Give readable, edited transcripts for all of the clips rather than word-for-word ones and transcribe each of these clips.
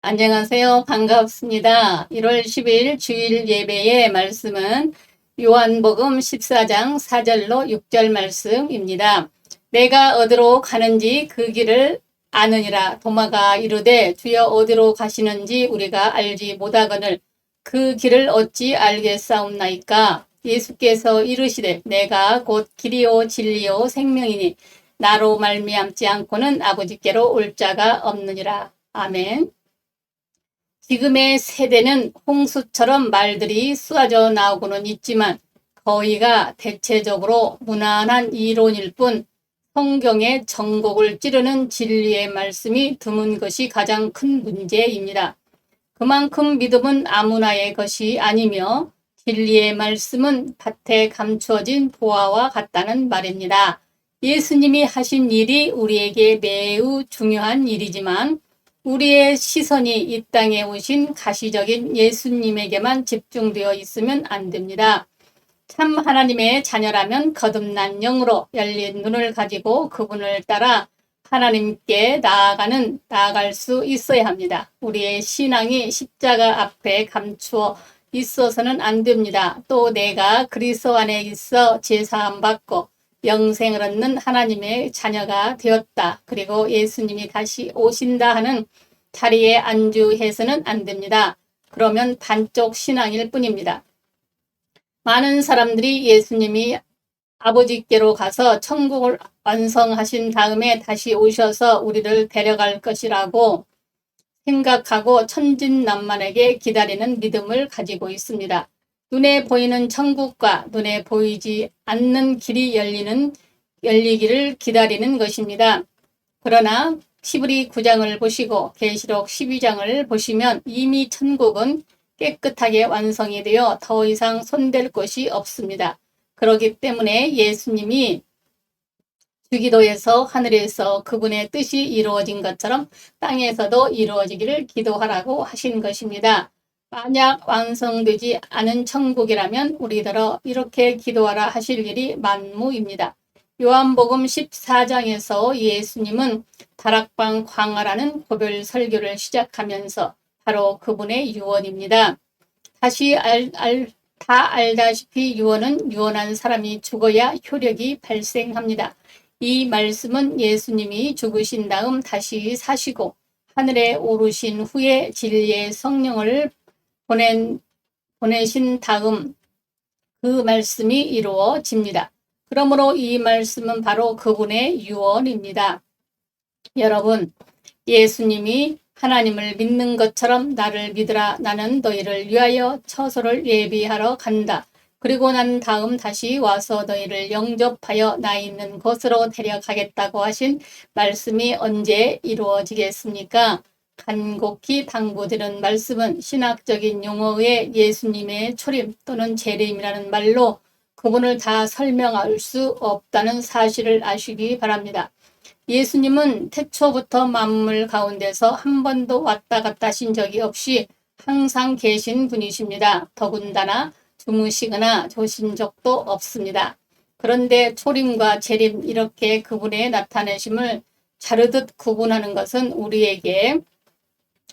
안녕하세요. 반갑습니다. 1월 10일 주일 예배의 말씀은 요한복음 14장 4절로 6절 말씀입니다. 내가 어디로 가는지 그 길을 아느니라. 도마가 이르되 주여 어디로 가시는지 우리가 알지 못하거늘 그 길을 어찌 알겠사옵나이까. 예수께서 이르시되 내가 곧 길이요 진리요 생명이니 나로 말미암지 않고는 아버지께로 올 자가 없느니라. 아멘. 지금의 세대는 홍수처럼 말들이 쏟아져 나오고는 있지만 거의가 대체적으로 무난한 이론일 뿐 성경의 전곡을 찌르는 진리의 말씀이 드문 것이 가장 큰 문제입니다. 그만큼 믿음은 아무나의 것이 아니며 진리의 말씀은 밭에 감추어진 보화와 같다는 말입니다. 예수님이 하신 일이 우리에게 매우 중요한 일이지만 우리의 시선이 이 땅에 오신 가시적인 예수님에게만 집중되어 있으면 안 됩니다. 참 하나님의 자녀라면 거듭난 영으로 열린 눈을 가지고 그분을 따라 하나님께 나아갈 수 있어야 합니다. 우리의 신앙이 십자가 앞에 감추어 있어서는 안 됩니다. 또 내가 그리스도 안에 있어 제사함 받고 영생을 얻는 하나님의 자녀가 되었다. 그리고 예수님이 다시 오신다 하는 자리에 안주해서는 안 됩니다. 그러면 반쪽 신앙일 뿐입니다. 많은 사람들이 예수님이 아버지께로 가서 천국을 완성하신 다음에 다시 오셔서 우리를 데려갈 것이라고 생각하고 천진난만하게 기다리는 믿음을 가지고 있습니다. 눈에 보이는 천국과 눈에 보이지 않는 길이 열리기를 기다리는 것입니다. 그러나 시브리 9장을 보시고 계시록 12장을 보시면 이미 천국은 깨끗하게 완성이 되어 더 이상 손댈 곳이 없습니다. 그렇기 때문에 예수님이 주기도에서 하늘에서 그분의 뜻이 이루어진 것처럼 땅에서도 이루어지기를 기도하라고 하신 것입니다. 만약 완성되지 않은 천국이라면 우리더러 이렇게 기도하라 하실 일이 만무입니다. 요한복음 14장에서 예수님은 다락방 광화라는 고별 설교를 시작하면서 바로 그분의 유언입니다. 다 알다시피 유언은 유언한 사람이 죽어야 효력이 발생합니다. 이 말씀은 예수님이 죽으신 다음 다시 사시고 하늘에 오르신 후에 진리의 성령을 보내신 다음 그 말씀이 이루어집니다. 그러므로 이 말씀은 바로 그분의 유언입니다. 여러분, 예수님이 하나님을 믿는 것처럼 나를 믿으라. 나는 너희를 위하여 처소를 예비하러 간다. 그리고 난 다음 다시 와서 너희를 영접하여 나 있는 곳으로 데려가겠다고 하신 말씀이 언제 이루어지겠습니까? 간곡히 당부드리는 말씀은 신학적인 용어의 예수님의 초림 또는 재림이라는 말로 그분을 다 설명할 수 없다는 사실을 아시기 바랍니다. 예수님은 태초부터 만물 가운데서 한 번도 왔다 갔다 하신 적이 없이 항상 계신 분이십니다. 더군다나 주무시거나 조신 적도 없습니다. 그런데 초림과 재림 이렇게 그분의 나타내심을 자르듯 구분하는 것은 우리에게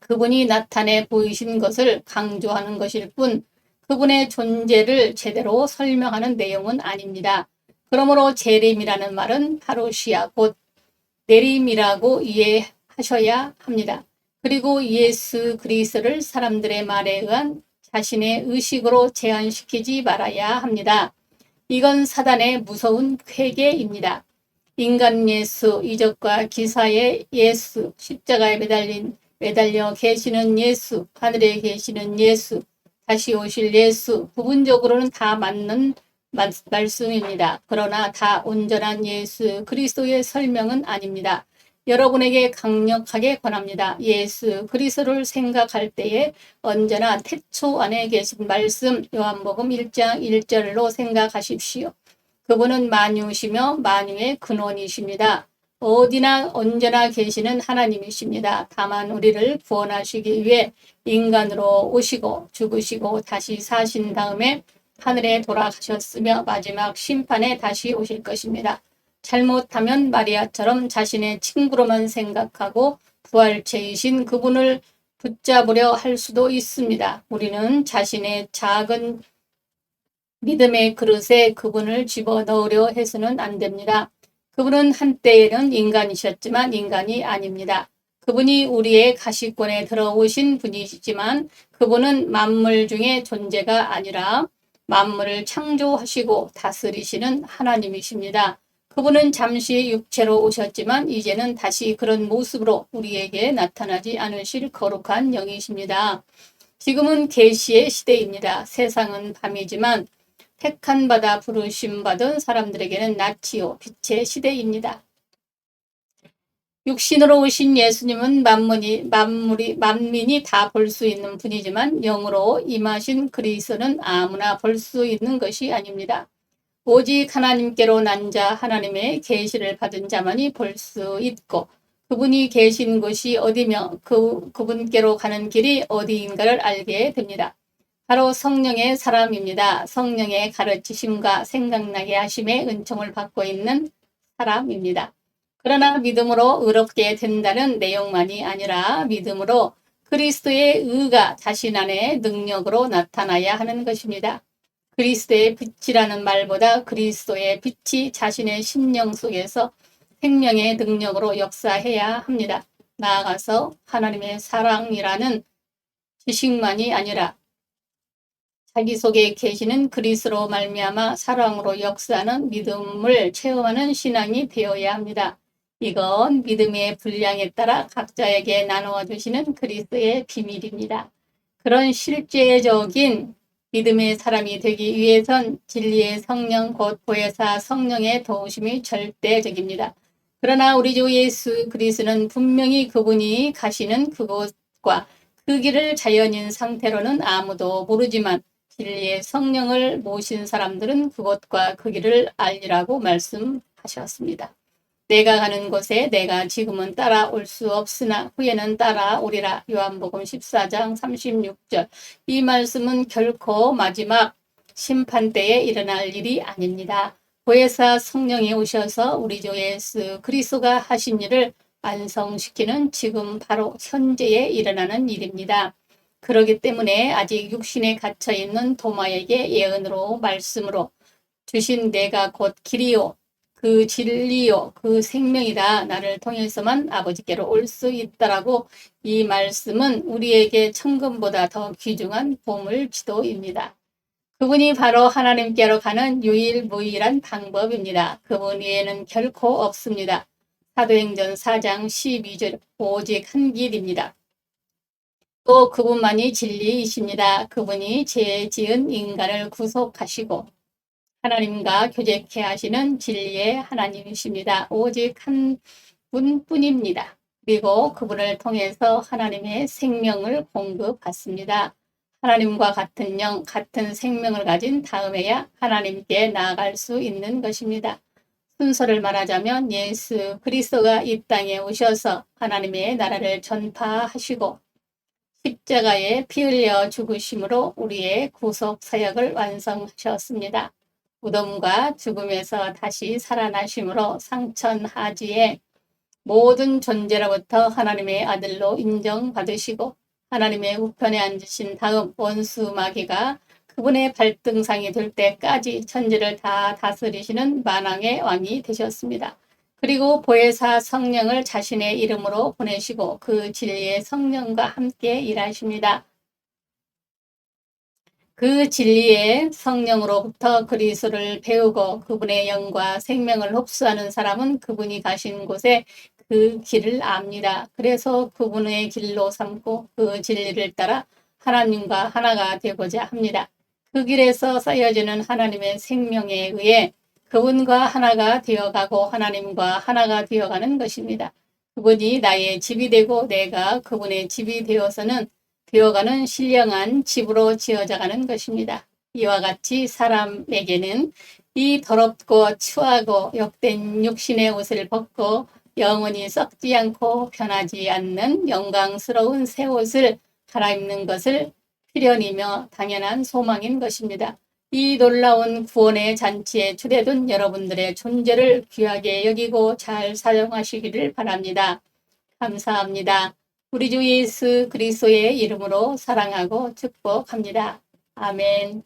그분이 나타내 보이신 것을 강조하는 것일 뿐 그분의 존재를 제대로 설명하는 내용은 아닙니다. 그러므로 재림이라는 말은 파루시아 곧 내림이라고 이해하셔야 합니다. 그리고 예수 그리스도를 사람들의 말에 의한 자신의 의식으로 제한시키지 말아야 합니다. 이건 사단의 무서운 회개입니다. 인간 예수, 이적과 기사의 예수, 십자가에 매달려 계시는 예수, 하늘에 계시는 예수, 다시 오실 예수, 부분적으로는 다 맞는 말씀입니다. 그러나 다 온전한 예수 그리스도의 설명은 아닙니다. 여러분에게 강력하게 권합니다. 예수 그리스도를 생각할 때에 언제나 태초 안에 계신 말씀 요한복음 1장 1절로 생각하십시오. 그분은 만유시며 만유의 근원이십니다. 어디나 언제나 계시는 하나님이십니다. 다만 우리를 구원하시기 위해 인간으로 오시고 죽으시고 다시 사신 다음에 하늘에 돌아가셨으며 마지막 심판에 다시 오실 것입니다. 잘못하면 마리아처럼 자신의 친구로만 생각하고 부활체이신 그분을 붙잡으려 할 수도 있습니다. 우리는 자신의 작은 믿음의 그릇에 그분을 집어넣으려 해서는 안 됩니다. 그분은 한때에는 인간이셨지만 인간이 아닙니다. 그분이 우리의 가시권에 들어오신 분이시지만 그분은 만물 중에 존재가 아니라 만물을 창조하시고 다스리시는 하나님이십니다. 그분은 잠시 육체로 오셨지만 이제는 다시 그런 모습으로 우리에게 나타나지 않으실 거룩한 영이십니다. 지금은 계시의 시대입니다. 세상은 밤이지만 택한 바다 부르심 받은 사람들에게는 낮이요 빛의 시대입니다. 육신으로 오신 예수님은 만민이 다 볼 수 있는 분이지만 영으로 임하신 그리스도는 아무나 볼 수 있는 것이 아닙니다. 오직 하나님께로 난 자 하나님의 계시를 받은 자만이 볼 수 있고 그분이 계신 곳이 어디며 그분께로 가는 길이 어디인가를 알게 됩니다. 바로 성령의 사람입니다. 성령의 가르치심과 생각나게 하심의 은총을 받고 있는 사람입니다. 그러나 믿음으로 의롭게 된다는 내용만이 아니라 믿음으로 그리스도의 의가 자신 안에 능력으로 나타나야 하는 것입니다. 그리스도의 빛이라는 말보다 그리스도의 빛이 자신의 심령 속에서 생명의 능력으로 역사해야 합니다. 나아가서 하나님의 사랑이라는 지식만이 아니라 자기 속에 계시는 그리스도로 말미암아 사랑으로 역사하는 믿음을 체험하는 신앙이 되어야 합니다. 이건 믿음의 분량에 따라 각자에게 나누어 주시는 그리스도의 비밀입니다. 그런 실제적인 믿음의 사람이 되기 위해선 진리의 성령 곧 보혜사 성령의 도우심이 절대적입니다. 그러나 우리 주 예수 그리스도는 분명히 그분이 가시는 그곳과 그 길을 자연인 상태로는 아무도 모르지만 진리의 성령을 모신 사람들은 그곳과 그 길을 알리라고 말씀하셨습니다. 내가 가는 곳에 내가 지금은 따라올 수 없으나 후에는 따라오리라. 요한복음 14장 36절. 이 말씀은 결코 마지막 심판때에 일어날 일이 아닙니다. 보혜사 성령이 오셔서 우리 주 예수 그리스도가 하신 일을 완성시키는 지금 바로 현재에 일어나는 일입니다. 그렇기 때문에 아직 육신에 갇혀있는 도마에게 예언으로 말씀으로 주신 내가 곧 길이요 그 진리요 그 생명이다. 나를 통해서만 아버지께로 올 수 있다라고 이 말씀은 우리에게 천금보다 더 귀중한 보물지도입니다. 그분이 바로 하나님께로 가는 유일무이한 방법입니다. 그분 외에는 결코 없습니다. 사도행전 4장 12절 오직 한 길입니다. 또 그분만이 진리이십니다. 그분이 죄 지은 인간을 구속하시고 하나님과 교제케 하시는 진리의 하나님이십니다. 오직 한 분뿐입니다. 그리고 그분을 통해서 하나님의 생명을 공급받습니다. 하나님과 같은 영, 같은 생명을 가진 다음에야 하나님께 나아갈 수 있는 것입니다. 순서를 말하자면 예수 그리스도가 이 땅에 오셔서 하나님의 나라를 전파하시고 십자가에 피 흘려 죽으심으로 우리의 구속 사역을 완성하셨습니다. 무덤과 죽음에서 다시 살아나심으로 상천하지에 모든 존재로부터 하나님의 아들로 인정받으시고 하나님의 우편에 앉으신 다음 원수 마귀가 그분의 발등상이 될 때까지 천지를 다 다스리시는 만왕의 왕이 되셨습니다. 그리고 보혜사 성령을 자신의 이름으로 보내시고 그 진리의 성령과 함께 일하십니다. 그 진리의 성령으로부터 그리스도를 배우고 그분의 영과 생명을 흡수하는 사람은 그분이 가신 곳에 그 길을 압니다. 그래서 그분의 길로 삼고 그 진리를 따라 하나님과 하나가 되고자 합니다. 그 길에서 쌓여지는 하나님의 생명에 의해 그분과 하나가 되어가고 하나님과 하나가 되어가는 것입니다. 그분이 나의 집이 되고 내가 그분의 집이 되어가는 신령한 집으로 지어져가는 것입니다. 이와 같이 사람에게는 이 더럽고 추하고 욕된 육신의 옷을 벗고 영원히 썩지 않고 변하지 않는 영광스러운 새 옷을 갈아입는 것을 필연이며 당연한 소망인 것입니다. 이 놀라운 구원의 잔치에 초대된 여러분들의 존재를 귀하게 여기고 잘 사용하시기를 바랍니다. 감사합니다. 우리 주 예수 그리스도의 이름으로 사랑하고 축복합니다. 아멘.